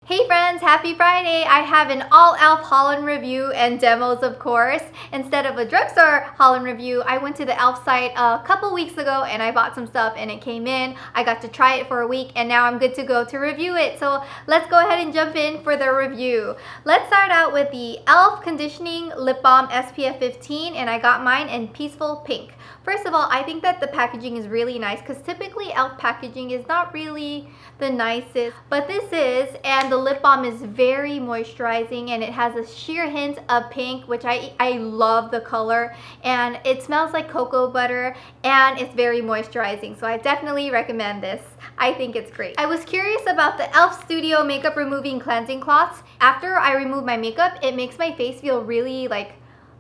Hey friends, happy Friday! I have an all e.l.f. haul-in review and demos, of course. Instead of a drugstore haul-in review, I went to the e.l.f. site a couple weeks ago and I bought some stuff and it came in. I got to try it for a week and now I'm good to go to review it. So let's go ahead and jump in for the review. Let's start out with the e.l.f. Conditioning Lip Balm SPF 15 and I got mine in Peaceful Pink. First of all, I think that the packaging is really nice because typically e.l.f. packaging is not really the nicest, but this is, and the lip balm is very moisturizing and it has a sheer hint of pink, which I love the color, and it smells like cocoa butter and it's very moisturizing, so I definitely recommend this. I think it's great. I was curious about the e.l.f. Studio Makeup Removing Cleansing Cloths. After I remove my makeup, it makes my face feel really like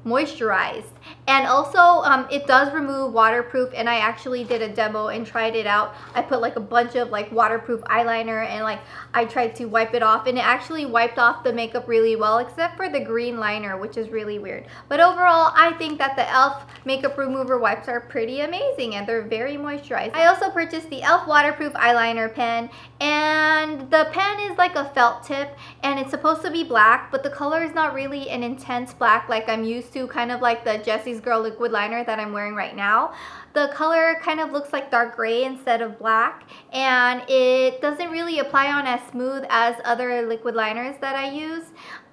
moisturized, and also it does remove waterproof, and I actually did a demo and tried it out. I put like a bunch of like waterproof eyeliner and like I tried to wipe it off and it actually wiped off the makeup really well, except for the green liner, which is really weird. But overall, I think that the e.l.f. makeup remover wipes are pretty amazing and they're very moisturizing. I also purchased the e.l.f. waterproof eyeliner pen, and the pen is like a felt tip and it's supposed to be black, but the color is not really an intense black like I'm used to, kind of like the Jessie's Girl liquid liner that I'm wearing right now. The color kind of looks like dark gray instead of black, and it doesn't really apply on as smooth as other liquid liners that I use.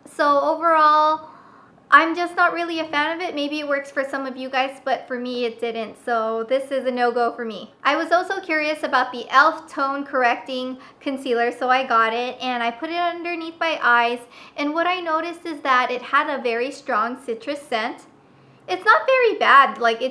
So overall, I'm just not really a fan of it. Maybe it works for some of you guys, but for me it didn't. So this is a no-go for me. I was also curious about the e.l.f. Tone Correcting Concealer, so I got it and I put it underneath my eyes. And what I noticed is that it had a very strong citrus scent. It's not very bad, like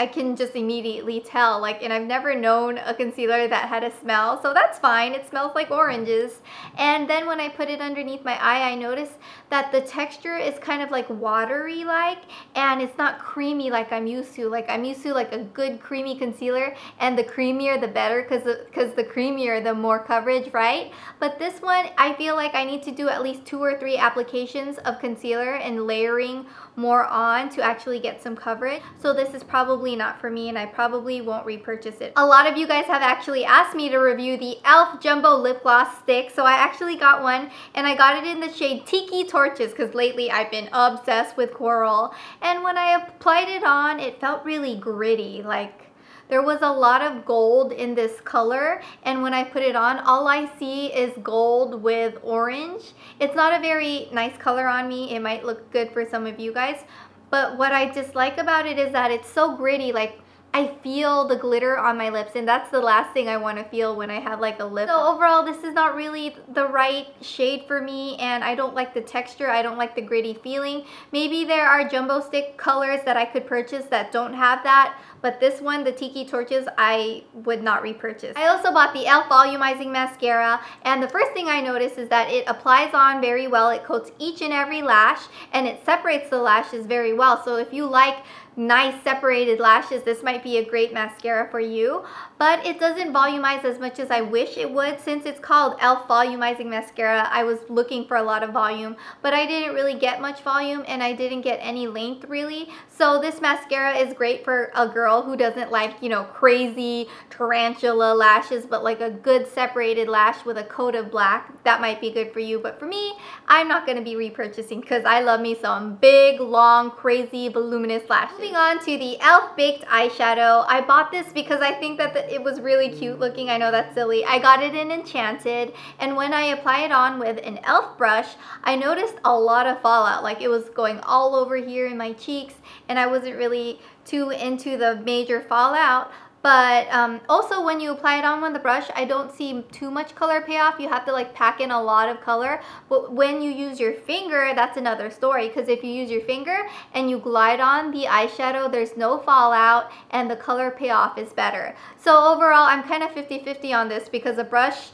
I can just immediately tell, like, and I've never known a concealer that had a smell, so that's fine. It smells like oranges. And then when I put it underneath my eye, I noticed that the texture is kind of like watery like, and it's not creamy like I'm used to. Like I'm used to like a good creamy concealer, and the creamier the better, because the creamier the more coverage, right? But this one, I feel like I need to do at least 2 or 3 applications of concealer and layering more on to actually get some coverage. So this is probably not for me and I probably won't repurchase it. A lot of you guys have actually asked me to review the e.l.f. Jumbo Lip Gloss Stick, so I actually got one and I got it in the shade Tiki Torches because lately I've been obsessed with coral, and when I applied it on, it felt really gritty. Like there was a lot of gold in this color, and when I put it on, all I see is gold with orange. It's not a very nice color on me. It might look good for some of you guys, but what I dislike about it is that it's so gritty. Like I feel the glitter on my lips, and that's the last thing I want to feel when I have like a lip. So overall, this is not really the right shade for me, and I don't like the texture. I don't like the gritty feeling. Maybe there are jumbo stick colors that I could purchase that don't have that, but this one, the Tiki Torches, I would not repurchase. I also bought the e.l.f. Volumizing Mascara, and the first thing I noticed is that it applies on very well. It coats each and every lash, and it separates the lashes very well. So if you like nice separated lashes, this might be a great mascara for you. But it doesn't volumize as much as I wish it would. Since it's called e.l.f. Volumizing Mascara, I was looking for a lot of volume, but I didn't really get much volume and I didn't get any length really. So this mascara is great for a girl who doesn't like, you know, crazy tarantula lashes, but like a good separated lash with a coat of black. That might be good for you, but for me, I'm not going to be repurchasing because I love me some big, long, crazy, voluminous lashes. Moving on to the e.l.f. Baked Eyeshadow. I bought this because I think that it was really cute looking. I know that's silly. I got it in Enchanted, and when I apply it on with an e.l.f. brush, I noticed a lot of fallout. Like it was going all over here in my cheeks, and I wasn't really too into the major fallout. But also when you apply it on with the brush, I don't see too much color payoff. You have to like pack in a lot of color. But when you use your finger, that's another story, because if you use your finger and you glide on the eyeshadow, there's no fallout and the color payoff is better. So overall, I'm kind of 50-50 on this because a brush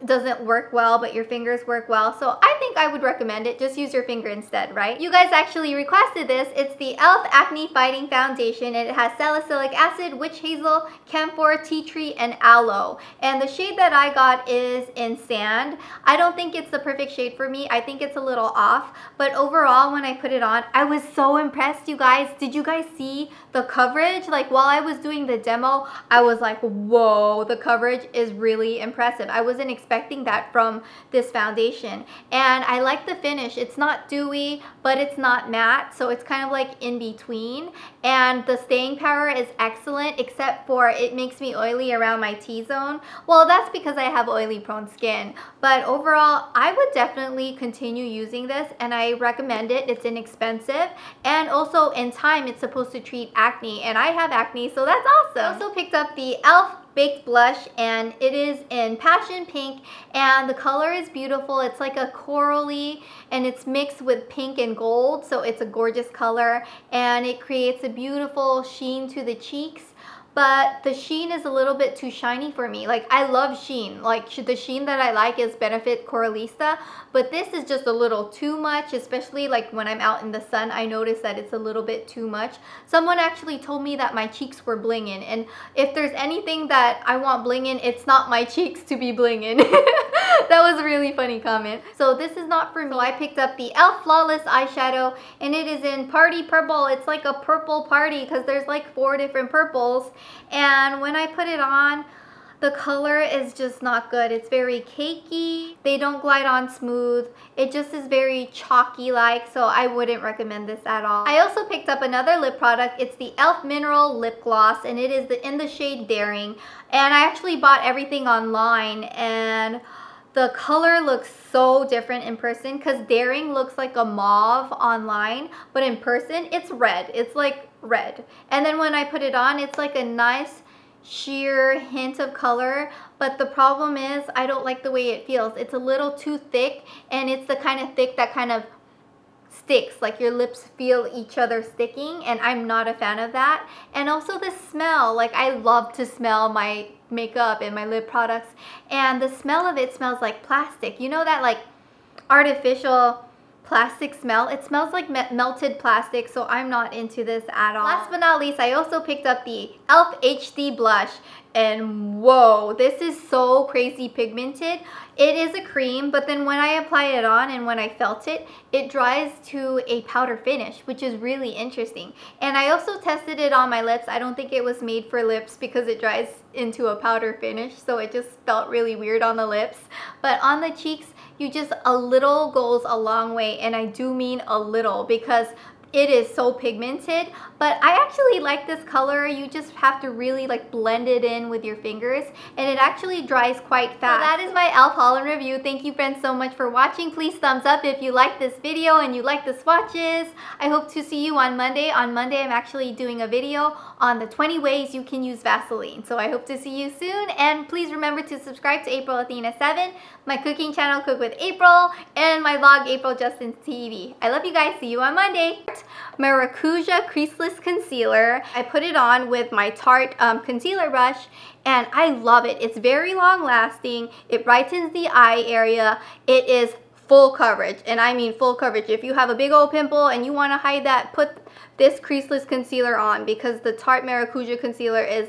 doesn't work well, but your fingers work well. So I think I would recommend it. Just use your finger instead, right? You guys actually requested this. It's the e.l.f. Acne Fighting Foundation, and it has salicylic acid, witch hazel, camphor, tea tree, and aloe. And the shade that I got is in Sand. I don't think it's the perfect shade for me. I think it's a little off, but overall, when I put it on, I was so impressed, you guys. Did you guys see the coverage? Like while I was doing the demo, I was like, whoa, the coverage is really impressive. I wasn't expecting expecting that from this foundation. And I like the finish. It's not dewy, but it's not matte, so it's kind of like in between. And the staying power is excellent, except for it makes me oily around my T-zone. Well, that's because I have oily prone skin. But overall, I would definitely continue using this, and I recommend it. It's inexpensive, and also in time it's supposed to treat acne, and I have acne, so that's awesome. I also picked up the e.l.f. Baked Blush, and it is in Passion Pink, and the color is beautiful. It's like a corally, and it's mixed with pink and gold, so it's a gorgeous color, and it creates a beautiful sheen to the cheeks. But the sheen is a little bit too shiny for me. Like, I love sheen. Like, the sheen that I like is Benefit Coralista, but this is just a little too much, especially like when I'm out in the sun. I notice that it's a little bit too much. Someone actually told me that my cheeks were blingin', and if there's anything that I want blingin', it's not my cheeks to be blingin'. That was a really funny comment. So this is not for me. So I picked up the e.l.f. Flawless Eyeshadow, and it is in Party Purple. It's like a purple party because there's like 4 different purples. And when I put it on, the color is just not good. It's very cakey. They don't glide on smooth. It just is very chalky like, so I wouldn't recommend this at all. I also picked up another lip product. It's the e.l.f. Mineral Lip Gloss, and it is in the shade Daring. And I actually bought everything online, and the color looks so different in person because Daring looks like a mauve online, but in person it's red. It's like red. And then when I put it on, it's like a nice sheer hint of color, but the problem is I don't like the way it feels. It's a little too thick, and it's the kind of thick that kind of sticks, like your lips feel each other sticking, and I'm not a fan of that. And also the smell, like I love to smell my makeup and my lip products, and the smell of it smells like plastic. You know that like artificial plastic smell? It smells like melted plastic, so I'm not into this at all. Last but not least, I also picked up the e.l.f. HD Blush, and whoa, this is so crazy pigmented. It is a cream, but then when I apply it on and when I felt it, it dries to a powder finish, which is really interesting. And I also tested it on my lips. I don't think it was made for lips because it dries into a powder finish, so it just felt really weird on the lips. But on the cheeks, a little goes a long way, and I do mean a little, because it is so pigmented. But I actually like this color. You just have to really like blend it in with your fingers, and it actually dries quite fast. So that is my e.l.f. haul and review. Thank you friends so much for watching. Please thumbs up if you like this video and you like the swatches. I hope to see you on Monday. On Monday I'm actually doing a video on the 20 ways you can use Vaseline. So I hope to see you soon, and please remember to subscribe to April Athena 7, my cooking channel Cook with April, and my vlog April Justin's TV. I love you guys. See you on Monday. Maracuja Creaseless Concealer. I put it on with my Tarte concealer brush, and I love it. It's very long lasting. It brightens the eye area. It is full coverage, and I mean full coverage. If you have a big old pimple and you want to hide that, put this creaseless concealer on, because the Tarte Maracuja concealer is